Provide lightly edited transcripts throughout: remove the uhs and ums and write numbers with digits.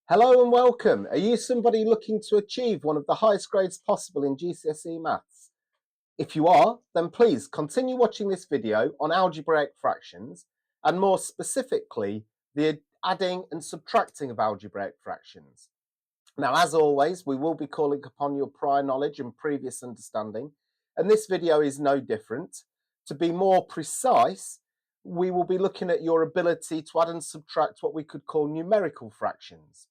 Hello and welcome. Are you somebody looking to achieve one of the highest grades possible in GCSE Maths? If you are, then please continue watching this video on algebraic fractions and more specifically, the adding and subtracting of algebraic fractions. Now, as always, we will be calling upon your prior knowledge and previous understanding, and this video is no different. To be more precise, we will be looking at your ability to add and subtract what we could call numerical fractions.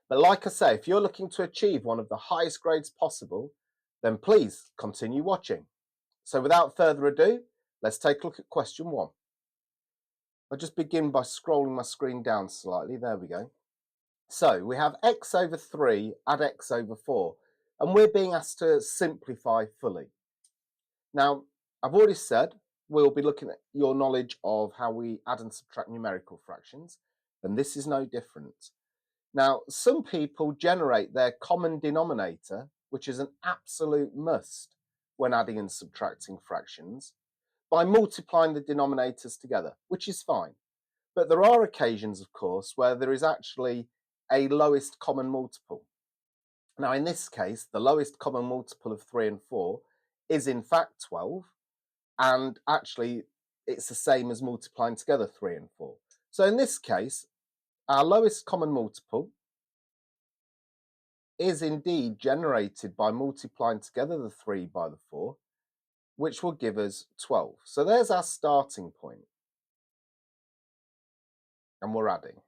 But like I say, if you're looking to achieve one of the highest grades possible, then please continue watching. So without further ado, let's take a look at question 1. I'll just begin by scrolling my screen down slightly. There we go. So we have x over 3 add x over 4, and we're being asked to simplify fully. Now, I've already said we'll be looking at your knowledge of how we add and subtract numerical fractions, and this is no different. Now, some people generate their common denominator, which is an absolute must when adding and subtracting fractions, by multiplying the denominators together, which is fine. But there are occasions, of course, where there is actually a lowest common multiple. Now, in this case, the lowest common multiple of 3 and 4 is in fact 12, and actually it's the same as multiplying together 3 and 4. So in this case, our lowest common multiple is indeed generated by multiplying together the 3 by the 4, which will give us 12. So there's our starting point. And we're adding.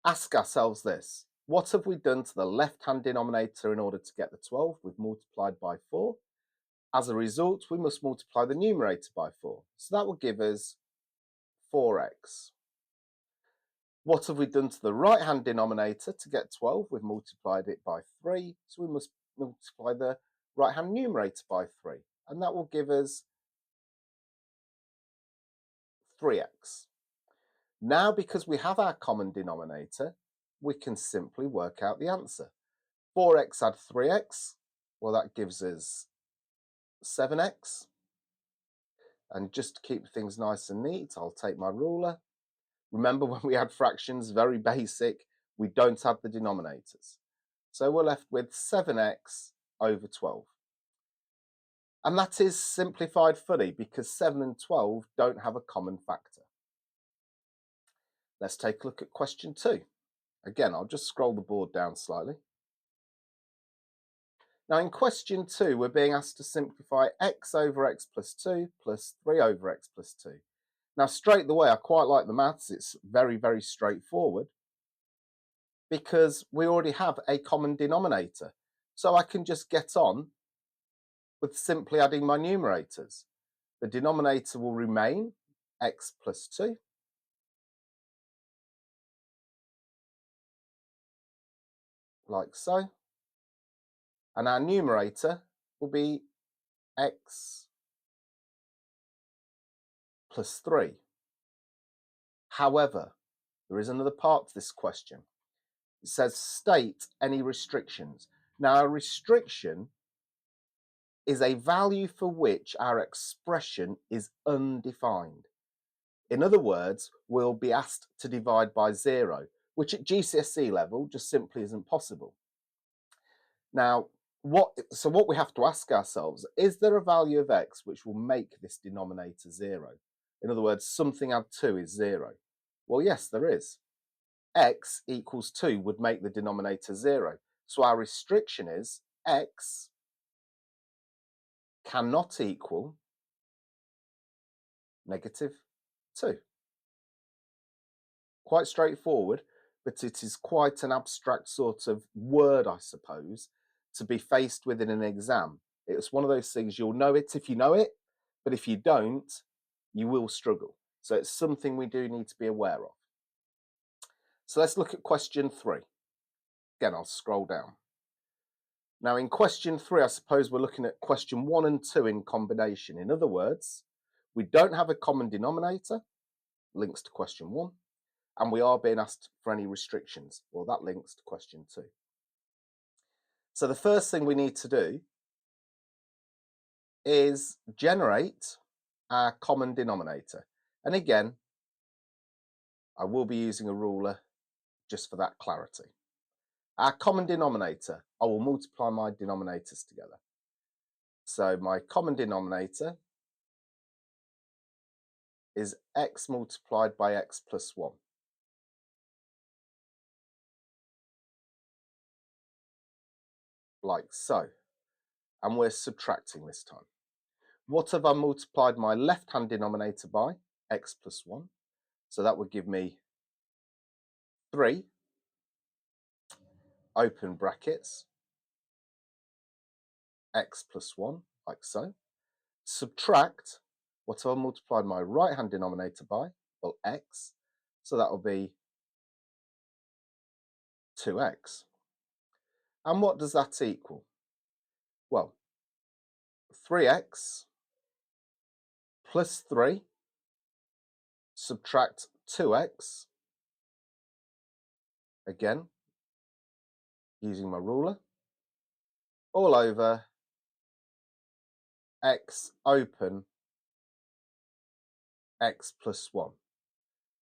Ask ourselves this: what have we done to the left-hand denominator in order to get the 12? We've multiplied by 4. As a result, we must multiply the numerator by 4. So that will give us 4x. What have we done to the right-hand denominator to get 12? We've multiplied it by 3, so we must multiply the right-hand numerator by 3, and that will give us 3x. Now, because we have our common denominator, we can simply work out the answer. 4x add 3x, well, that gives us 7x. And just to keep things nice and neat, I'll take my ruler. Remember, when we add fractions, very basic, we don't add the denominators. So we're left with 7x over 12. And that is simplified fully because 7 and 12 don't have a common factor. Let's take a look at question 2. Again, I'll just scroll the board down slightly. Now in question 2, we're being asked to simplify x over x plus 2 plus 3 over x plus 2. Now, straight away, I quite like the maths. It's very, very straightforward because we already have a common denominator. So I can just get on with simply adding my numerators. The denominator will remain x plus 2. Like so. And our numerator will be x plus 3. However, there is another part to this question. It says state any restrictions. Now, a restriction is a value for which our expression is undefined. In other words, we'll be asked to divide by 0, which at GCSE level just simply isn't possible. Now, what we have to ask ourselves, is there a value of x which will make this denominator 0? In other words, something add 2 is 0. Well, yes, there is. X equals 2 would make the denominator 0. So our restriction is x cannot equal negative 2. Quite straightforward, but it is quite an abstract sort of word, I suppose, to be faced with in an exam. It's one of those things, you'll know it if you know it, but if you don't, you will struggle. So it's something we do need to be aware of. So let's look at question 3. Again, I'll scroll down. Now in question 3, I suppose we're looking at question 1 and 2 in combination. In other words, we don't have a common denominator, links to question 1, and we are being asked for any restrictions. Well, that links to question 2. So the first thing we need to do is generate our common denominator. And again, I will be using a ruler just for that clarity. Our common denominator, I will multiply my denominators together. So my common denominator is x multiplied by x plus 1. Like so. And we're subtracting this time. What have I multiplied my left-hand denominator by? X plus 1. So that would give me 3, open brackets, x plus 1, like so. Subtract, what have I multiplied my right-hand denominator by? Well, x. So that will be 2x. And what does that equal? Well, 3x plus 3, subtract 2x, again, using my ruler, all over x open x plus 1.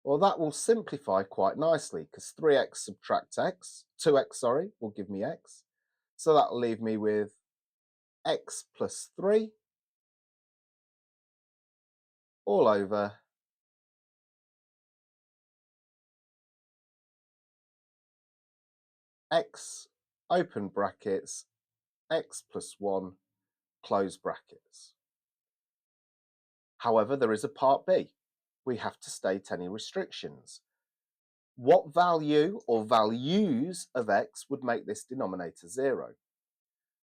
Well, that will simplify quite nicely because 3x subtract x, 2x, sorry, will give me x. So that will leave me with x plus 3 all over x open brackets x plus 1 close brackets. However, there is a part B. We have to state any restrictions. What value or values of x would make this denominator 0?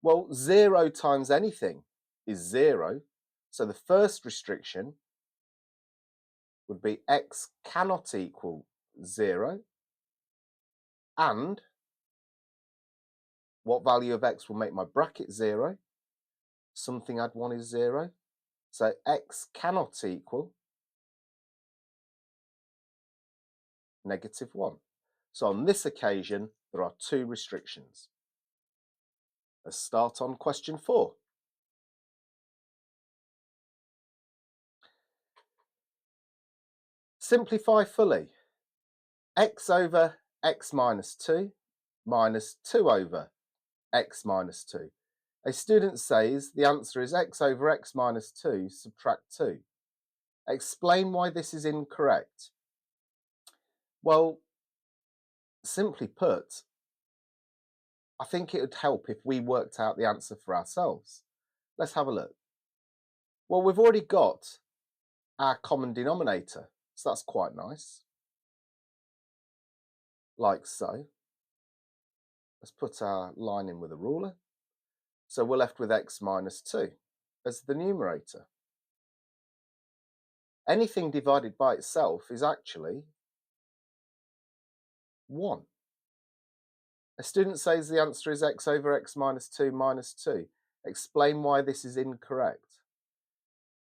Well, 0 times anything is 0. So the first restriction would be x cannot equal 0. And what value of x will make my bracket 0? Something add 1 is 0. So x cannot equal -1. So on this occasion, there are 2 restrictions. Let's start on question 4. Simplify fully. X over x minus 2 minus 2 over x minus 2. A student says the answer is x over x minus 2 subtract 2. Explain why this is incorrect. Well, simply put, I think it would help if we worked out the answer for ourselves. Let's have a look. Well, we've already got our common denominator, so that's quite nice. Like so. Let's put our line in with a ruler. So we're left with x minus 2 as the numerator. Anything divided by itself is actually 1. A student says the answer is x over x minus 2 minus 2. Explain why this is incorrect.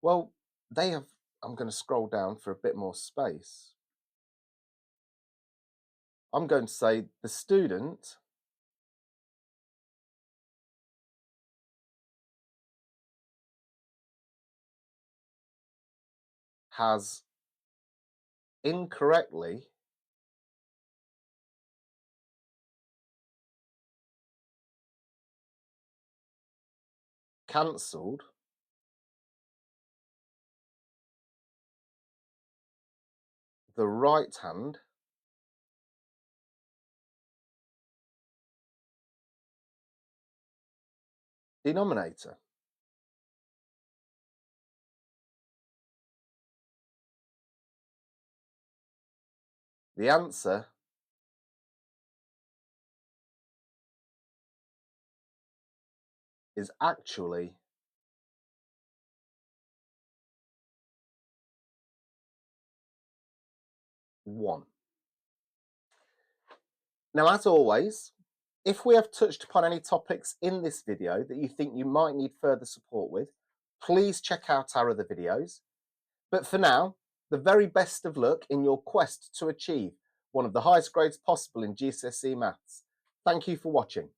Well, I'm going to scroll down for a bit more space. I'm going to say the student has incorrectly cancelled the right-hand denominator. The answer is actually 1. Now, as always, if we have touched upon any topics in this video that you think you might need further support with, please check out our other videos. But for now, the very best of luck in your quest to achieve one of the highest grades possible in GCSE Maths. Thank you for watching.